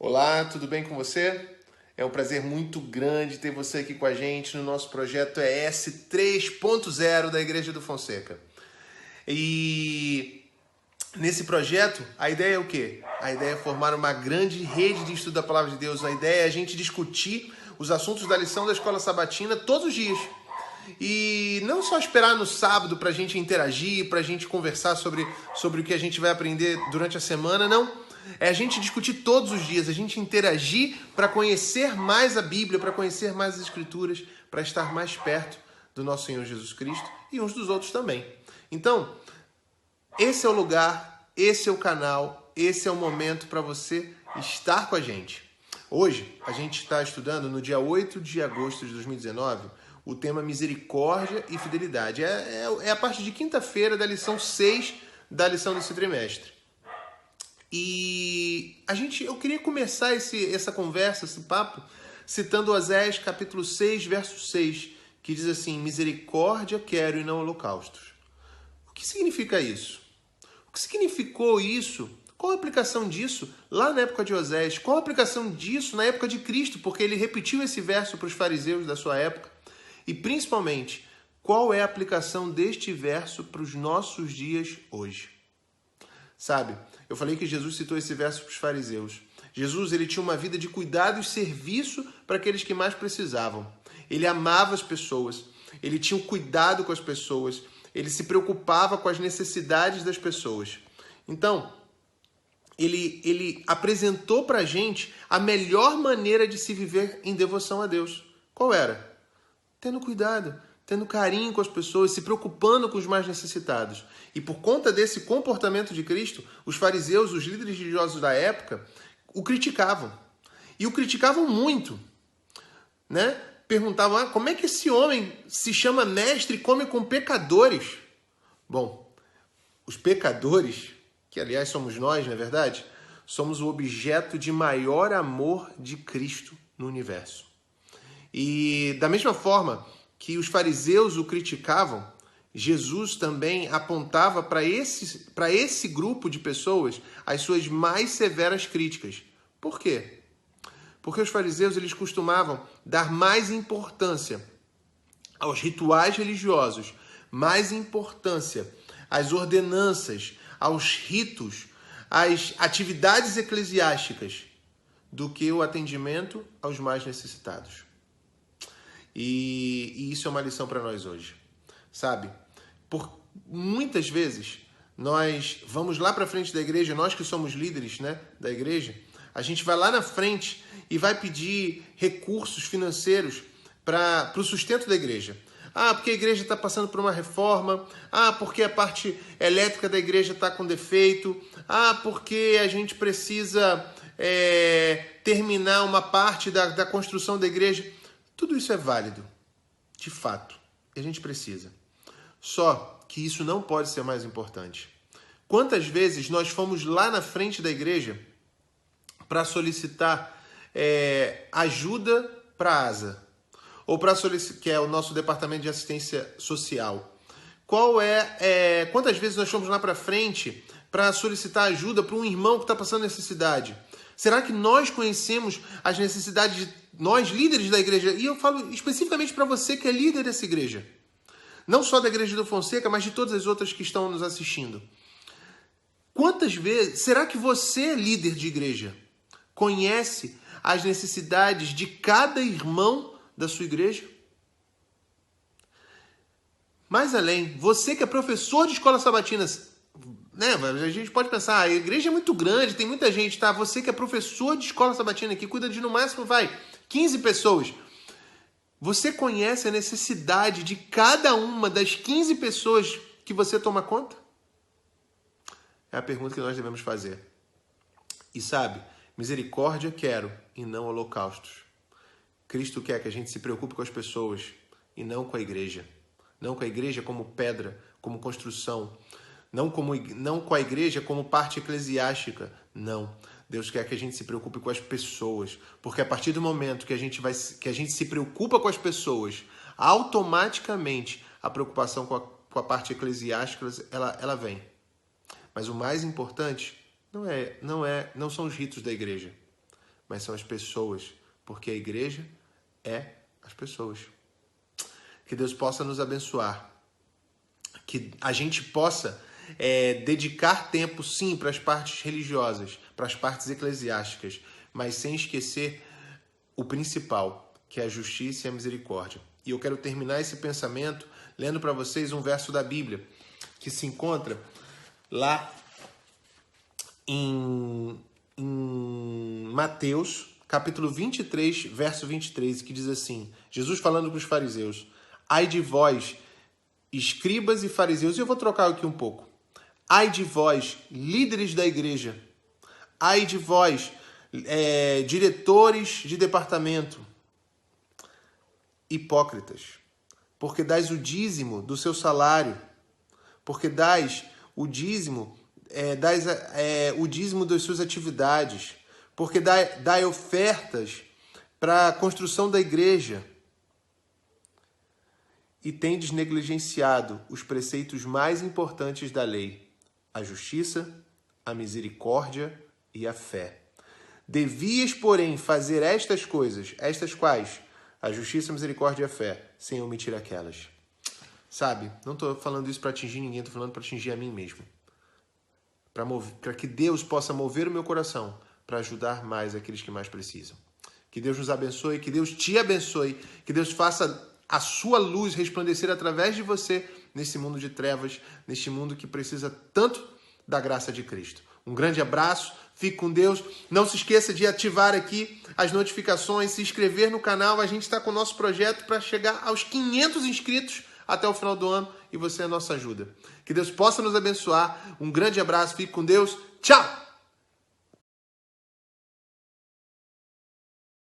Olá, tudo bem com você? É um prazer muito grande ter você aqui com a gente no nosso projeto ES 3.0 da Igreja do Fonseca. E nesse projeto, a ideia é o quê? A ideia é formar uma grande rede de estudo da Palavra de Deus. A ideia é a gente discutir os assuntos da lição da Escola Sabatina todos os dias. E não só esperar no sábado para a gente interagir, para a gente conversar sobre o que a gente vai aprender durante a semana, não. É a gente discutir todos os dias, a gente interagir para conhecer mais a Bíblia, para conhecer mais as Escrituras, para estar mais perto do nosso Senhor Jesus Cristo e uns dos outros também. Então, esse é o lugar, esse é o canal, esse é o momento para você estar com a gente. Hoje, a gente está estudando, no dia 8 de agosto de 2019, o tema misericórdia e fidelidade. É a parte de quinta-feira da lição 6 da lição desse trimestre. E eu queria começar essa conversa, esse papo, citando Oséias capítulo 6, verso 6, que diz assim: misericórdia quero e não holocaustos. O que significa isso? O que significou isso? Qual a aplicação disso lá na época de Oséias? Qual a aplicação disso na época de Cristo? Porque ele repetiu esse verso para os fariseus da sua época. E principalmente, qual é a aplicação deste verso para os nossos dias hoje? Sabe, eu falei que Jesus citou esse verso para os fariseus. Jesus, ele tinha uma vida de cuidado e serviço para aqueles que mais precisavam. Ele amava as pessoas, ele tinha um cuidado com as pessoas, ele se preocupava com as necessidades das pessoas. Então, ele apresentou para a gente a melhor maneira de se viver em devoção a Deus. Qual era? Tendo cuidado, tendo carinho com as pessoas, se preocupando com os mais necessitados. E por conta desse comportamento de Cristo, os fariseus, os líderes religiosos da época, o criticavam. E o criticavam muito, né? Perguntavam, como é que esse homem se chama mestre e come com pecadores? Bom, os pecadores, que aliás somos nós, não é verdade? Somos o objeto de maior amor de Cristo no universo. E da mesma forma que os fariseus o criticavam, Jesus também apontava para esse grupo de pessoas as suas mais severas críticas. Por quê? Porque os fariseus eles costumavam dar mais importância aos rituais religiosos, mais importância às ordenanças, aos ritos, às atividades eclesiásticas, do que o atendimento aos mais necessitados. E isso é uma lição para nós hoje, sabe? Por muitas vezes nós vamos lá para frente da igreja, nós que somos líderes, né, da igreja, a gente vai lá na frente e vai pedir recursos financeiros para o sustento da igreja. Ah, porque a igreja está passando por uma reforma. Ah, porque a parte elétrica da igreja está com defeito. Ah, porque a gente precisa terminar uma parte da construção da igreja. Tudo isso é válido, de fato, e a gente precisa. Só que isso não pode ser mais importante. Quantas vezes nós fomos lá na frente da igreja para solicitar ajuda para a ASA, ou para solicitar, que é o nosso departamento de assistência social? Quantas vezes nós fomos lá para frente para solicitar ajuda para um irmão que está passando necessidade? Será que nós conhecemos as necessidades de nós, líderes da igreja? E eu falo especificamente para você que é líder dessa igreja. Não só da Igreja do Fonseca, mas de todas as outras que estão nos assistindo. Quantas vezes, será que você, líder de igreja, conhece as necessidades de cada irmão da sua igreja? Mais além, você que é professor de escola sabatina, né? A gente pode pensar, a igreja é muito grande, tem muita gente, tá? Você que é professor de escola sabatina, que cuida de no máximo, 15 pessoas. Você conhece a necessidade de cada uma das 15 pessoas que você toma conta? É a pergunta que nós devemos fazer. E sabe, misericórdia quero e não holocaustos. Cristo quer que a gente se preocupe com as pessoas e não com a igreja. Não com a igreja como pedra, como construção. Não com a igreja como parte eclesiástica. Não. Deus quer que a gente se preocupe com as pessoas. Porque a partir do momento que a gente se preocupa com as pessoas, automaticamente a preocupação com a parte eclesiástica ela vem. Mas o mais importante não são os ritos da igreja. mas são as pessoas, porque a igreja é as pessoas. Que Deus possa nos abençoar, que a gente possa dedicar tempo, sim, para as partes religiosas, para as partes eclesiásticas, mas sem esquecer o principal, que é a justiça e a misericórdia. E eu quero terminar esse pensamento lendo para vocês um verso da Bíblia, que se encontra lá em Mateus, capítulo 23, verso 23, que diz assim, Jesus falando para os fariseus, ai de vós, escribas e fariseus, e eu vou trocar aqui um pouco, ai de vós, líderes da igreja, ai de vós, diretores de departamento, hipócritas, porque dais o dízimo do seu salário, porque dais o dízimo, o dízimo das suas atividades, porque dai ofertas para a construção da igreja e tendes negligenciado os preceitos mais importantes da lei, a justiça, a misericórdia e a fé. Devias, porém, fazer estas coisas, estas quais? A justiça, a misericórdia e a fé, sem omitir aquelas. Sabe, não estou falando isso para atingir ninguém, estou falando para atingir a mim mesmo. Para que Deus possa mover o meu coração para ajudar mais aqueles que mais precisam. Que Deus nos abençoe, que Deus te abençoe, que Deus faça a sua luz resplandecer através de você nesse mundo de trevas, neste mundo que precisa tanto da graça de Cristo. Um grande abraço, fique com Deus. Não se esqueça de ativar aqui as notificações, se inscrever no canal. A gente está com o nosso projeto para chegar aos 500 inscritos até o final do ano e você é a nossa ajuda. Que Deus possa nos abençoar. Um grande abraço, fique com Deus. Tchau!